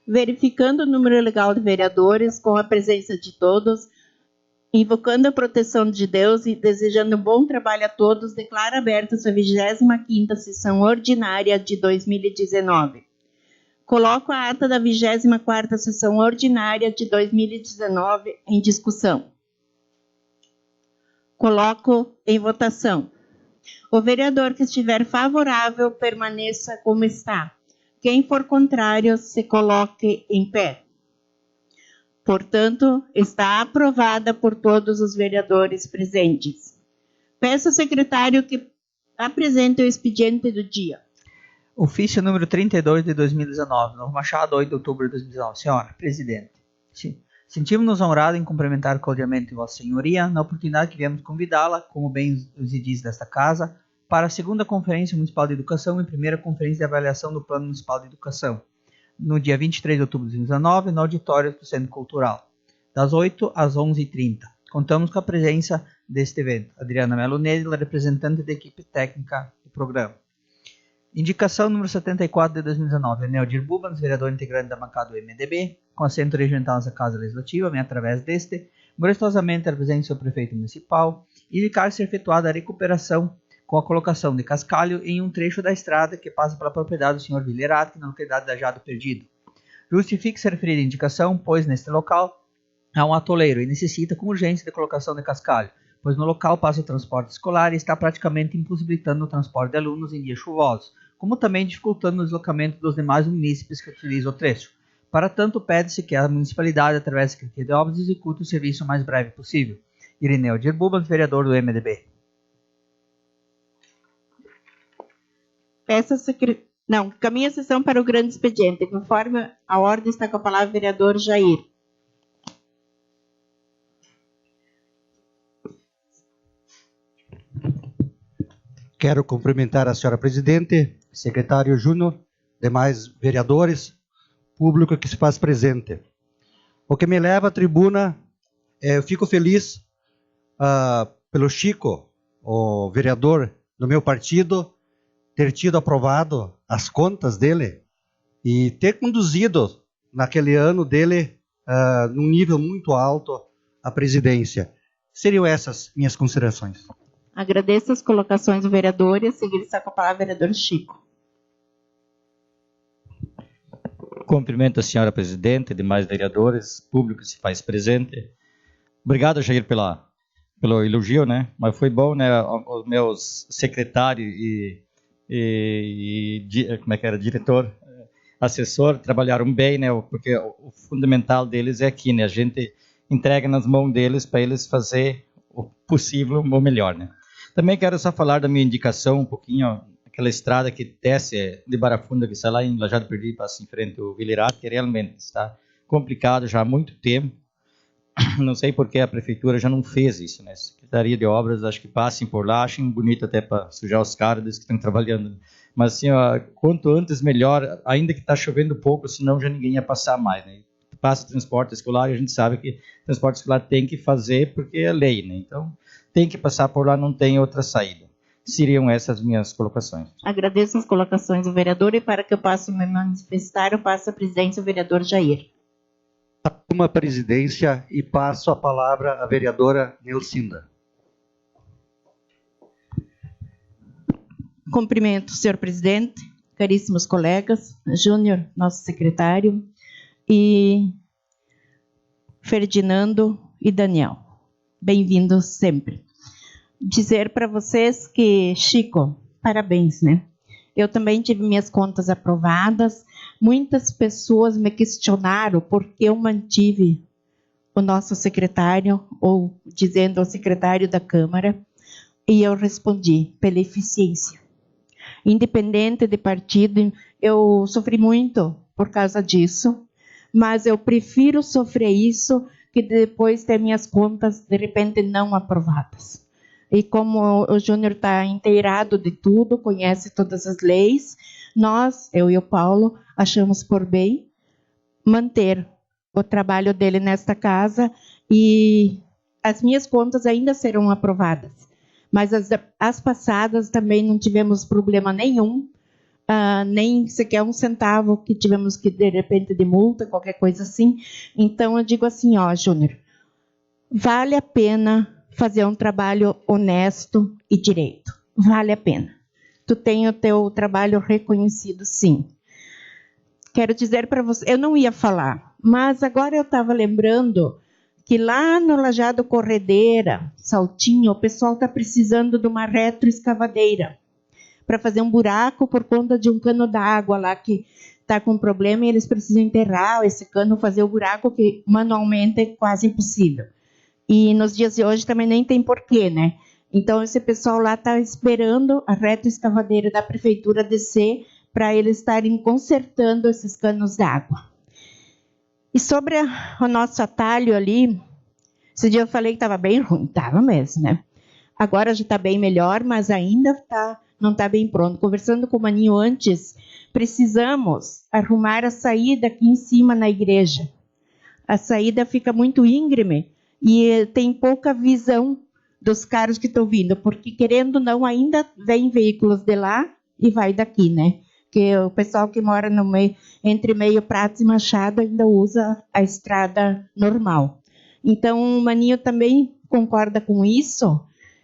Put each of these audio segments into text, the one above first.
verificando o número legal de vereadores, com a presença de todos, invocando a proteção de Deus e desejando um bom trabalho a todos, declaro aberta sua 25ª sessão ordinária de 2019. Coloco a ata da 24ª sessão ordinária de 2019 em discussão. Coloco em votação. O vereador que estiver favorável, permaneça como está. Quem for contrário, se coloque em pé. Portanto, está aprovada por todos os vereadores presentes. Peço ao secretário que apresente o expediente do dia. Ofício número 32 de 2019, Novo Machado, 8 de outubro de 2019. Senhora Presidente, sentimos-nos honrados em cumprimentar cordialmente Vossa Senhoria na oportunidade que viemos convidá-la, como bem os diz desta Casa, para a 2ª Conferência Municipal de Educação e 1ª Conferência de Avaliação do Plano Municipal de Educação, no dia 23 de outubro de 2019, no auditório do Centro Cultural, das 8 às 11h30. Contamos com a presença deste evento. Adriana Melo Nedler, representante da equipe técnica do programa. Indicação número 74 de 2019, Eneldir Bubans, vereador integrante da bancada do MDB, com assento regimental da Casa Legislativa, vem através deste, gostosamente represente seu prefeito municipal, indicar ser efetuada a recuperação com a colocação de cascalho em um trecho da estrada que passa pela propriedade do Sr. Villerat, na localidade da Jado Perdido. Justifique-se a referida indicação, pois neste local há um atoleiro e necessita com urgência de colocação de cascalho, pois no local passa o transporte escolar e está praticamente impossibilitando o transporte de alunos em dias chuvosos, como também dificultando o deslocamento dos demais munícipes que utilizam o trecho. Para tanto, pede-se que a municipalidade, através da Secretaria de Obras, execute o serviço o mais breve possível. Irineu Dirbubas, vereador do MDB. Caminha a sessão para o grande expediente. Conforme a ordem, está com a palavra o vereador Jair. Quero cumprimentar a senhora presidente, secretário Júnior, demais vereadores, público que se faz presente. O que me leva à tribuna, eu fico feliz pelo Chico, o vereador do meu partido, ter tido aprovado as contas dele e ter conduzido naquele ano dele num nível muito alto a presidência. Seriam essas minhas considerações. Agradeço as colocações do vereador e a seguir está com a palavra o vereador Chico. Cumprimento a senhora presidente, demais vereadores, público que se faz presente. Obrigado, Jair, pelo elogio, né? Mas foi bom, né? Os meus secretários como é que era, diretor, assessor, trabalharam bem, né? Porque o fundamental deles é aqui, né? A gente entrega nas mãos deles para eles fazer o possível, o melhor, né? Também quero só falar da minha indicação um pouquinho, aquela estrada que desce de Barafunda, que sai lá em Lajado Perdido e passa em frente ao Villerat, que realmente está complicado já há muito tempo. Não sei por que a prefeitura já não fez isso, né? Secretaria de Obras, acho que passem por lá, achem bonito até para sujar os caras que estão trabalhando. Mas assim, ó, quanto antes melhor, ainda que está chovendo pouco, senão já ninguém ia passar mais, né? Passa transporte escolar e a gente sabe que transporte escolar tem que fazer porque é lei, né? Então, tem que passar por lá, não tem outra saída. Seriam essas minhas colocações. Agradeço as colocações do vereador e para que eu possa me manifestar, eu passo a presidência ao vereador Jair. Uma presidência e passo a palavra à vereadora Nilcinda. Cumprimento, senhor presidente, caríssimos colegas, Júnior, nosso secretário, e Ferdinando e Daniel. Bem-vindos sempre. Dizer para vocês que, Chico, parabéns, né? Eu também tive minhas contas aprovadas. Muitas pessoas me questionaram por que eu mantive o nosso secretário, ou dizendo ao secretário da Câmara, e eu respondi, pela eficiência. Independente de partido, eu sofri muito por causa disso, mas eu prefiro sofrer isso que depois ter minhas contas, de repente, não aprovadas. E como o Júnior está inteirado de tudo, conhece todas as leis, nós, eu e o Paulo, achamos por bem manter o trabalho dele nesta casa e as minhas contas ainda serão aprovadas. Mas as passadas também não tivemos problema nenhum nem sequer um centavo que tivemos que, de repente, de multa, qualquer coisa assim. Então, eu digo assim, ó, Júnior, vale a pena fazer um trabalho honesto e direito. Vale a pena. Tu tem o teu trabalho reconhecido, sim. Quero dizer para você, eu não ia falar, mas agora eu estava lembrando que lá no Lajado Corredeira, Saltinho, o pessoal está precisando de uma retroescavadeira para fazer um buraco por conta de um cano d'água lá que está com problema e eles precisam enterrar esse cano, fazer o buraco que manualmente é quase impossível. E nos dias de hoje também nem tem porquê, né? Então esse pessoal lá está esperando a retroescavadeira da prefeitura descer para eles estarem consertando esses canos d'água. E sobre o nosso atalho ali, esse dia eu falei que estava bem ruim, estava mesmo, né? Agora já está bem melhor, mas ainda não está bem pronto. Conversando com o Maninho antes, precisamos arrumar a saída aqui em cima na igreja. A saída fica muito íngreme e tem pouca visão dos carros que estão vindo, porque querendo ou não, ainda vem veículos de lá e vai daqui, né? Porque o pessoal que mora no meio, entre Meio Prato e Machado ainda usa a estrada normal. Então, o Maninho também concorda com isso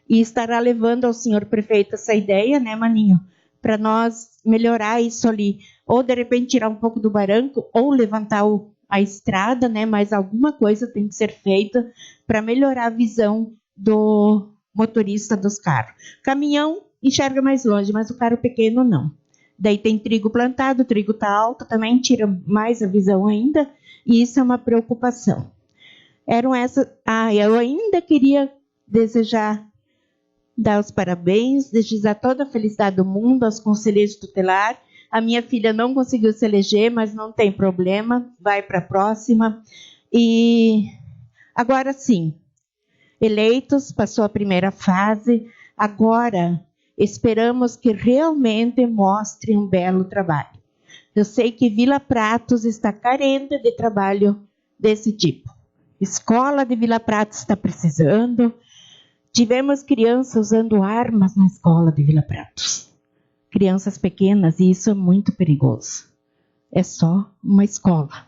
e estará levando ao senhor prefeito essa ideia, né, Maninho? Para nós melhorar isso ali. Ou, de repente, tirar um pouco do barranco, ou levantar a estrada, né? Mas alguma coisa tem que ser feita para melhorar a visão do motorista dos carros. Caminhão enxerga mais longe, mas o carro pequeno não. Daí tem trigo plantado, o trigo está alto, também tira mais a visão ainda, e isso é uma preocupação. Eram essas. Eu ainda queria dar os parabéns, desejar toda a felicidade do mundo aos conselheiros tutelares. A minha filha não conseguiu se eleger, mas não tem problema, vai para a próxima. E agora sim, eleitos, passou a primeira fase, agora esperamos que realmente mostre um belo trabalho. Eu sei que Vila Pratos está carente de trabalho desse tipo. Escola de Vila Pratos está precisando. Tivemos crianças usando armas na escola de Vila Pratos. Crianças pequenas, e isso é muito perigoso. É só uma escola,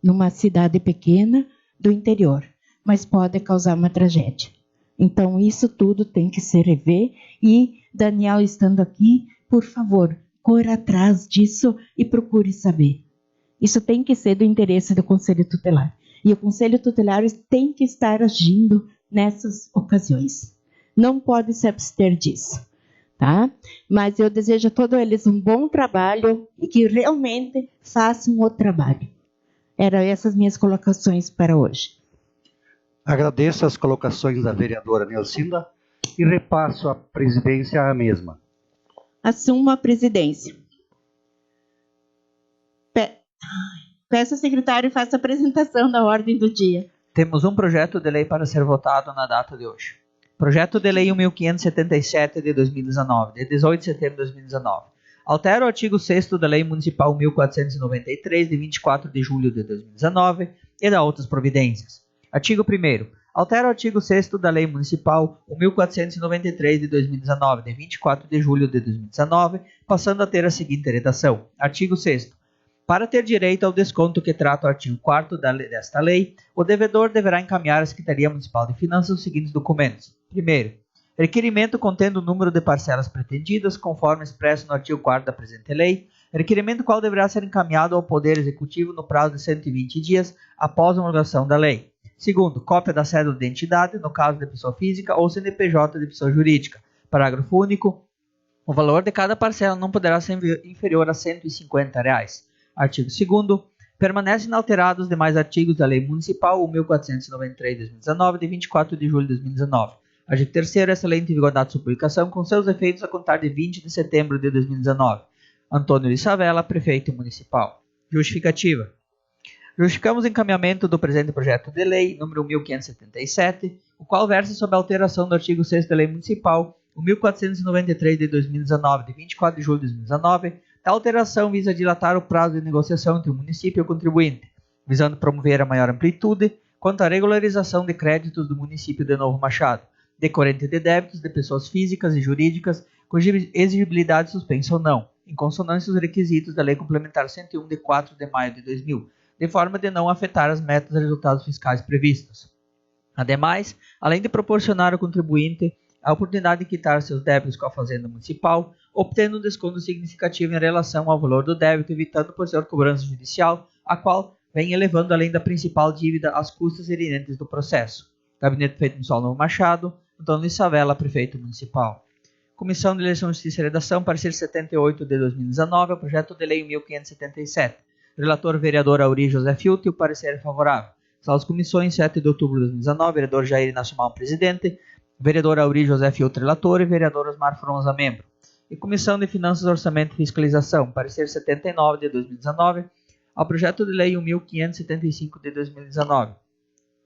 numa cidade pequena do interior, mas pode causar uma tragédia. Então, isso tudo tem que se rever e, Daniel estando aqui, por favor, corra atrás disso e procure saber. Isso tem que ser do interesse do Conselho Tutelar. E o Conselho Tutelar tem que estar agindo nessas ocasiões. Não pode se abster disso, tá? Mas eu desejo a todos eles um bom trabalho e que realmente façam o trabalho. Eram essas minhas colocações para hoje. Agradeço as colocações da vereadora Nelcinda e repasso a presidência à mesma. Assumo a presidência. Peço ao secretário faça a apresentação da ordem do dia. Temos um projeto de lei para ser votado na data de hoje. Projeto de Lei 1577 de 2019, de 18 de setembro de 2019. Altera o artigo 6º da Lei Municipal 1493, de 24 de julho de 2019, e dá outras providências. Artigo 1º. Altera o artigo 6º da Lei Municipal 1493 de 2019, de 24 de julho de 2019, passando a ter a seguinte redação. Artigo 6º. Para ter direito ao desconto que trata o artigo 4º desta lei, o devedor deverá encaminhar à Secretaria Municipal de Finanças os seguintes documentos. Primeiro, requerimento contendo o número de parcelas pretendidas, conforme expresso no artigo 4º da presente lei, requerimento qual deverá ser encaminhado ao Poder Executivo no prazo de 120 dias após a homologação da lei. Segundo, cópia da cédula de identidade, no caso de pessoa física, ou CNPJ de pessoa jurídica. Parágrafo único. O valor de cada parcela não poderá ser inferior a R$ 150. Artigo 2º. Permanecem inalterados os demais artigos da Lei Municipal 1493 de 2019, de 24 de julho de 2019. Artigo 3º. Essa lei tem vigor data de sua publicação, com seus efeitos a contar de 20 de setembro de 2019. Antônio de Savela, Prefeito Municipal. Justificativa. Justificamos o encaminhamento do presente projeto de lei, número 1577, o qual versa sobre a alteração do artigo 6º da Lei Municipal 1493 de 2019, de 24 de julho de 2019. Tal alteração visa dilatar o prazo de negociação entre o município e o contribuinte, visando promover a maior amplitude quanto à regularização de créditos do município de Novo Machado, decorrente de débitos de pessoas físicas e jurídicas, cuja exigibilidade suspensa ou não, em consonância os requisitos da Lei Complementar 101 de 4 de maio de 2000, de forma de não afetar as metas e resultados fiscais previstos. Ademais, além de proporcionar ao contribuinte a oportunidade de quitar seus débitos com a Fazenda Municipal, obtendo um desconto significativo em relação ao valor do débito, evitando posterior cobrança judicial, a qual vem elevando além da principal dívida as custas inerentes do processo. Gabinete Prefeito Municipal Novo Machado, Antônio Luiz Savella, Prefeito Municipal. Comissão de Eleição, Justiça e Redação, parecer 78 de 2019, ao projeto de lei 1577. Relator, vereador Auri José Filtro, o parecer é favorável. Salas Comissões, 7 de outubro de 2019, vereador Jair Inácio Mal, presidente, vereador Auri José Filtro, relator, e vereador Osmar Fronza, membro. E Comissão de Finanças, Orçamento e Fiscalização, parecer 79 de 2019, ao projeto de lei 1575 de 2019.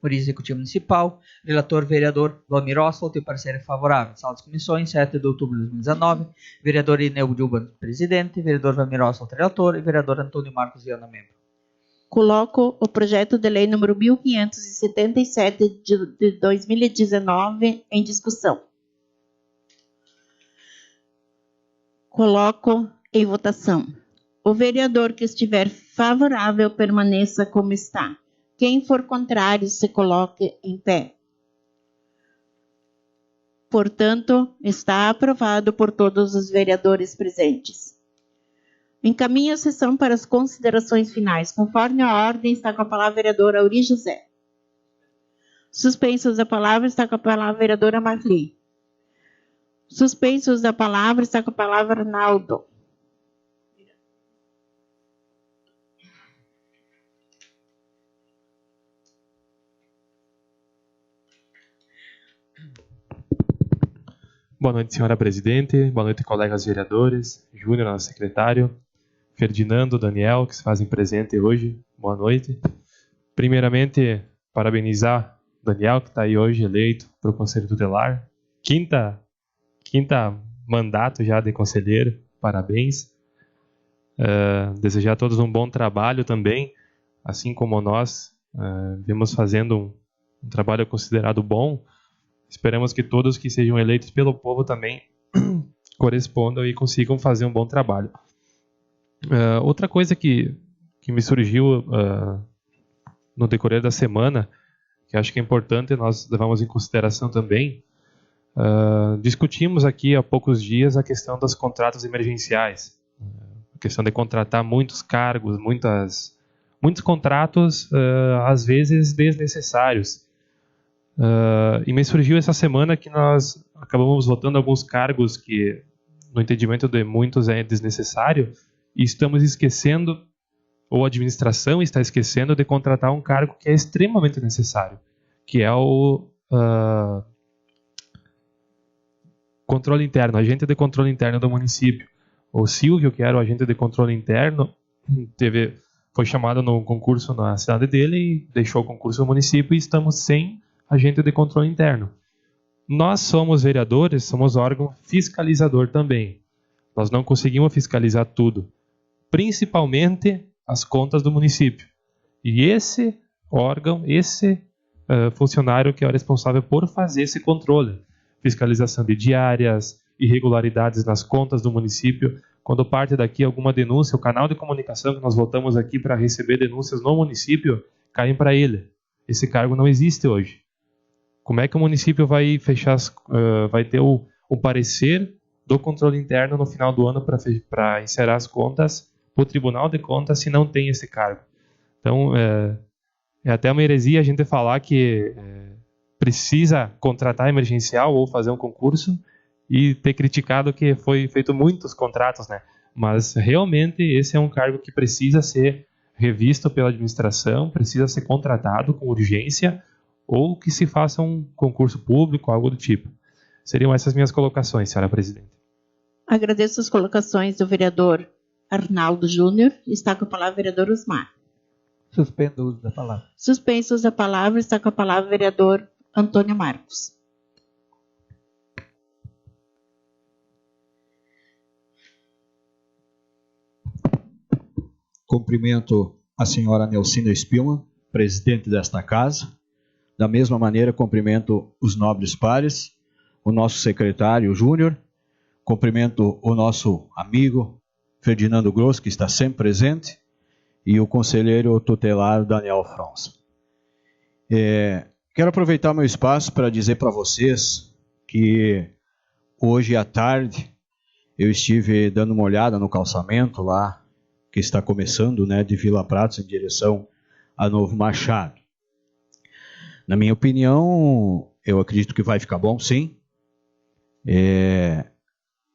Origem Executivo Municipal, relator vereador Valmir Oswald, o parecer é favorável. Sala das Comissões, 7 de outubro de 2019, vereador Ineu Dilban, presidente, vereador Valmir Oswald, relator, e vereador Antônio Marcos Viana, membro. Coloco o projeto de lei número 1577 de 2019 em discussão. Coloco em votação. O vereador que estiver favorável permaneça como está. Quem for contrário se coloque em pé. Portanto, está aprovado por todos os vereadores presentes. Encaminho a sessão para as considerações finais. Conforme a ordem, está com a palavra a vereadora Auri José. Suspensos da palavra, está com a palavra a vereadora Marli. Suspensos da palavra, está com a palavra Arnaldo. Boa noite, senhora presidente. Boa noite, colegas vereadores. Júnior, nosso secretário. Ferdinando, Daniel, que se fazem presente hoje. Boa noite. Primeiramente, parabenizar o Daniel, que está aí hoje eleito para o Conselho Tutelar. Quinta mandato já de conselheiro. Parabéns. Desejar a todos um bom trabalho também, assim como nós vemos fazendo um trabalho considerado bom. Esperamos que todos que sejam eleitos pelo povo também correspondam e consigam fazer um bom trabalho. Outra coisa que me surgiu no decorrer da semana, que acho que é importante nós levarmos em consideração também, discutimos aqui há poucos dias a questão dos contratos emergenciais, a questão de contratar muitos cargos, muitos contratos, às vezes desnecessários. E me surgiu essa semana que nós acabamos votando alguns cargos que, no entendimento de muitos, é desnecessário, e estamos esquecendo, ou a administração está esquecendo, de contratar um cargo que é extremamente necessário, que é o controle interno, agente de controle interno do município. O Silvio, que era o agente de controle interno, foi chamado no concurso na cidade dele e deixou o concurso no município, e estamos sem agente de controle interno. Nós somos vereadores, somos órgão fiscalizador também. Nós não conseguimos fiscalizar tudo, principalmente as contas do município. E esse órgão, esse funcionário que é o responsável por fazer esse controle, fiscalização de diárias, irregularidades nas contas do município. Quando parte daqui alguma denúncia, o canal de comunicação que nós voltamos aqui para receber denúncias no município, caem para ele. Esse cargo não existe hoje. Como é que o município vai vai ter o parecer do controle interno no final do ano para encerrar as contas para o Tribunal de Contas se não tem esse cargo? Então, é até uma heresia a gente falar que precisa contratar emergencial ou fazer um concurso e ter criticado que foi feito muitos contratos, né? Mas realmente esse é um cargo que precisa ser revisto pela administração, precisa ser contratado com urgência, ou que se faça um concurso público, algo do tipo. Seriam essas minhas colocações, senhora presidente. Agradeço as colocações do vereador Arnaldo Júnior. Está com a palavra o vereador Osmar. Suspendo o uso da palavra. Suspensos da palavra, está com a palavra o vereador Antônio Marcos. Cumprimento a senhora Nelcina Spilman, presidente desta casa. Da mesma maneira, cumprimento os nobres pares, o nosso secretário Júnior, cumprimento o nosso amigo, Ferdinando Grosso, que está sempre presente, e o conselheiro tutelar Daniel França. Quero aproveitar meu espaço para dizer para vocês que hoje à tarde eu estive dando uma olhada no calçamento lá, que está começando, né, de Vila Pratos em direção a Novo Machado. Na minha opinião, eu acredito que vai ficar bom, sim.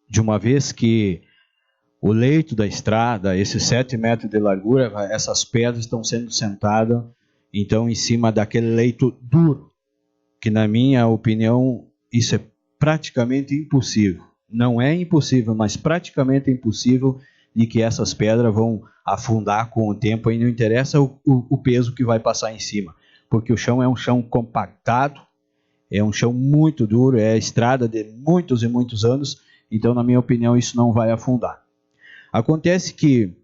De uma vez que o leito da estrada, esses 7 metros de largura, essas pedras estão sendo sentadas, então, em cima daquele leito duro, que na minha opinião, isso é praticamente impossível. Não é impossível, mas praticamente impossível de que essas pedras vão afundar com o tempo, e não interessa o peso que vai passar em cima, porque o chão é um chão compactado, é um chão muito duro, é a estrada de muitos e muitos anos, então, na minha opinião, isso não vai afundar. Acontece que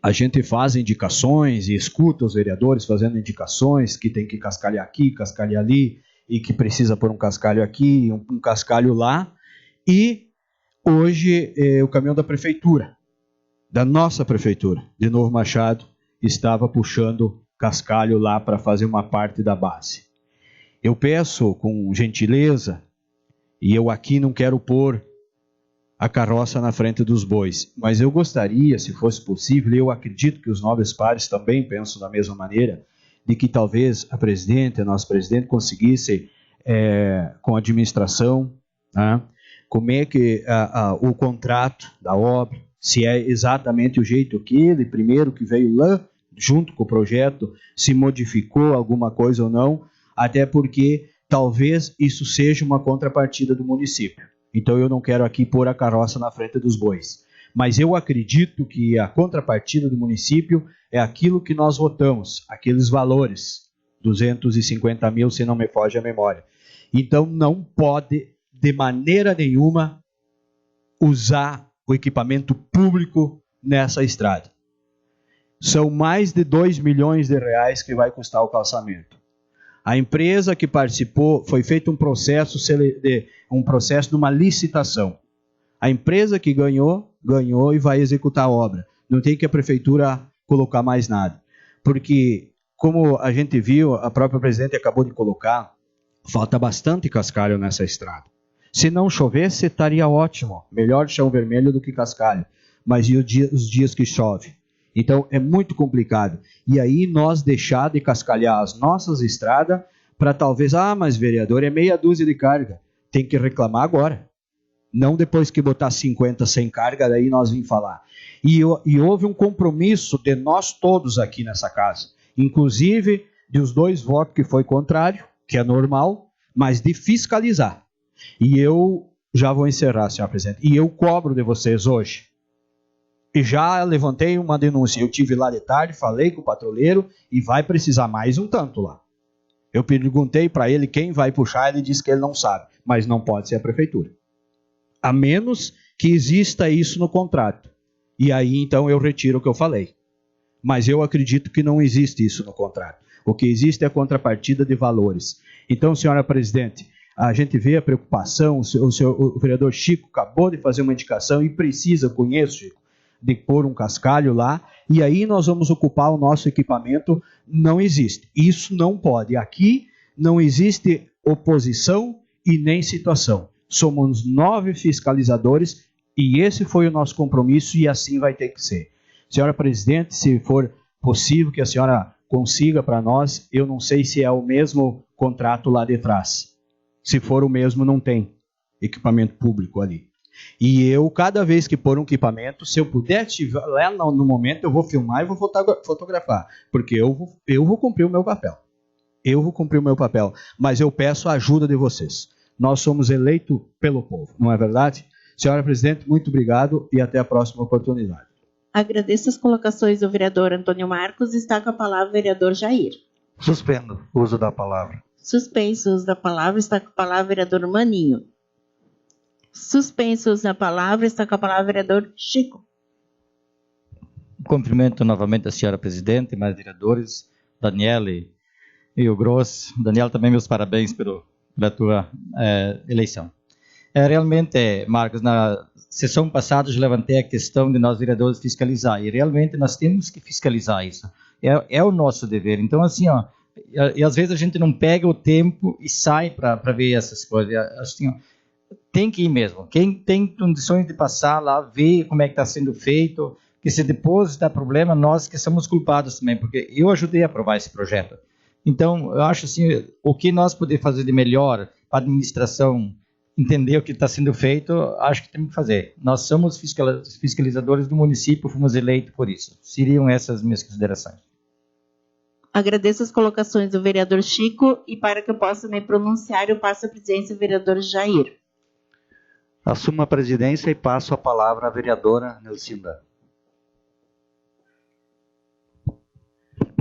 a gente faz indicações e escuta os vereadores fazendo indicações que tem que cascalhar aqui, cascalhar ali, e que precisa pôr um cascalho aqui, um cascalho lá, e hoje o caminhão da prefeitura, da nossa prefeitura, de Novo Machado, estava puxando cascalho lá para fazer uma parte da base. Eu peço com gentileza, e eu aqui não quero pôr a carroça na frente dos bois, mas eu gostaria, se fosse possível, e eu acredito que os nobres pares também pensam da mesma maneira, de que talvez a nossa presidente, conseguisse, com a administração, né, como é que o contrato da obra, se é exatamente o jeito que ele, primeiro que veio lá, junto com o projeto, se modificou alguma coisa ou não, até porque talvez isso seja uma contrapartida do município. Então eu não quero aqui pôr a carroça na frente dos bois. Mas eu acredito que a contrapartida do município é aquilo que nós votamos, aqueles valores, 250 mil, se não me foge a memória. Então não pode, de maneira nenhuma, usar o equipamento público nessa estrada. São mais de 2 milhões de reais que vai custar o calçamento. A empresa que participou, foi feito um processo de uma licitação. A empresa que ganhou e vai executar a obra. Não tem que a prefeitura colocar mais nada. Porque, como a gente viu, a própria presidente acabou de colocar, falta bastante cascalho nessa estrada. Se não chovesse, estaria ótimo. Melhor chão vermelho do que cascalho. Mas e os dias que chove? Então, é muito complicado. E aí, nós deixar de cascalhar as nossas estradas para talvez, mas vereador, é meia dúzia de carga. Tem que reclamar agora. Não depois que botar 50 sem carga, daí nós vim falar. E houve um compromisso de nós todos aqui nessa casa, inclusive dos 2 votos que foi contrário, que é normal, mas de fiscalizar. E eu já vou encerrar, senhor presidente. E eu cobro de vocês hoje. E já levantei uma denúncia. Eu tive lá de tarde, falei com o patrulheiro e vai precisar mais um tanto lá. Eu perguntei para ele quem vai puxar, ele disse que ele não sabe, mas não pode ser a prefeitura. A menos que exista isso no contrato. E aí, então, eu retiro o que eu falei. Mas eu acredito que não existe isso no contrato. O que existe é a contrapartida de valores. Então, senhora presidente, a gente vê a preocupação, o vereador Chico acabou de fazer uma indicação e precisa, conheço, Chico, de pôr um cascalho lá, e aí nós vamos ocupar o nosso equipamento. Não existe. Isso não pode. Aqui não existe oposição e nem situação. Somos 9 fiscalizadores e esse foi o nosso compromisso e assim vai ter que ser. Senhora presidente, se for possível que a senhora consiga para nós, eu não sei se é o mesmo contrato lá de trás. Se for o mesmo, não tem equipamento público ali. E eu, cada vez que pôr um equipamento, se eu puder, lá no momento, eu vou filmar e vou fotografar. Porque eu vou cumprir o meu papel. Eu vou cumprir o meu papel. Mas eu peço a ajuda de vocês. Nós somos eleitos pelo povo, não é verdade? Senhora presidente, muito obrigado e até a próxima oportunidade. Agradeço as colocações do vereador Antônio Marcos. Está com a palavra o vereador Jair. Suspendo o uso da palavra. Suspenso o uso da palavra. Está com a palavra o vereador Maninho. Suspenso o uso da palavra. Está com a palavra o vereador Chico. Cumprimento novamente a senhora presidente, mais vereadores, Daniel e o Gross. Daniel, também meus parabéns pela tua eleição. Realmente, Marcos, na sessão passada eu levantei a questão de nós vereadores fiscalizar, e realmente nós temos que fiscalizar isso. É o nosso dever. Então, assim, ó, e às vezes a gente não pega o tempo e sai para ver essas coisas. Assim, ó, tem que ir mesmo. Quem tem condições de passar lá, ver como é que está sendo feito, que se depois dá problema, nós que somos culpados também, porque eu ajudei a aprovar esse projeto. Então, eu acho assim, o que nós podemos fazer de melhor para a administração entender o que está sendo feito, acho que temos que fazer. Nós somos fiscalizadores do município, fomos eleitos por isso. Seriam essas minhas considerações. Agradeço as colocações do vereador Chico e para que eu possa me pronunciar, eu passo a presidência ao vereador Jair. Assumo a presidência e passo a palavra à vereadora Nelsinda.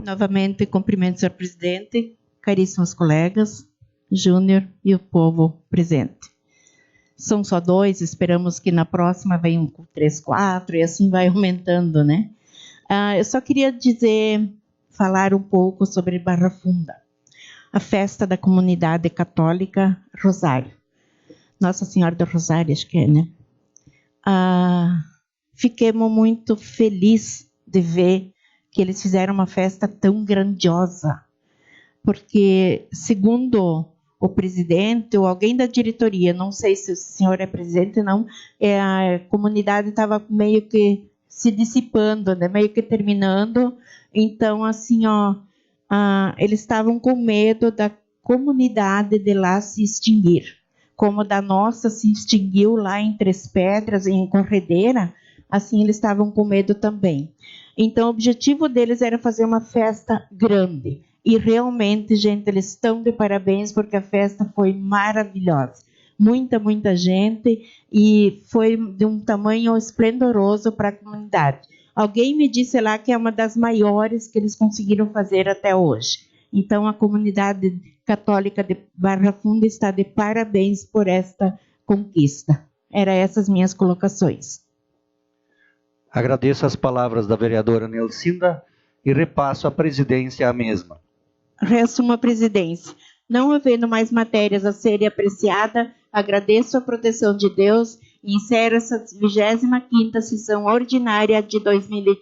Novamente, cumprimento, senhor presidente, caríssimos colegas, Júnior e o povo presente. São só 2, esperamos que na próxima venham 3, 4 e assim vai aumentando, né? Eu só queria falar um pouco sobre Barra Funda, a festa da comunidade católica Rosário. Nossa Senhora do Rosário, acho que é, né? Fiquemos muito felizes de ver que eles fizeram uma festa tão grandiosa, porque, segundo o presidente ou alguém da diretoria, não sei se o senhor é presidente ou não, a comunidade estava meio que se dissipando, né? Meio que terminando. Então, assim, eles estavam com medo da comunidade de lá se extinguir, como da nossa se extinguiu lá em Três Pedras, em Corredeira, assim eles estavam com medo também. Então, o objetivo deles era fazer uma festa grande. E realmente, gente, eles estão de parabéns porque a festa foi maravilhosa. Muita gente e foi de um tamanho esplendoroso para a comunidade. Alguém me disse lá que é uma das maiores que eles conseguiram fazer até hoje. Então, a comunidade católica de Barra Funda está de parabéns por esta conquista. Eram essas minhas colocações. Agradeço as palavras da vereadora Nelsinda e repasso a presidência à mesma. Reassumo a presidência. Não havendo mais matérias a serem apreciadas, agradeço a proteção de Deus e encerro essa 25ª sessão ordinária de 2018.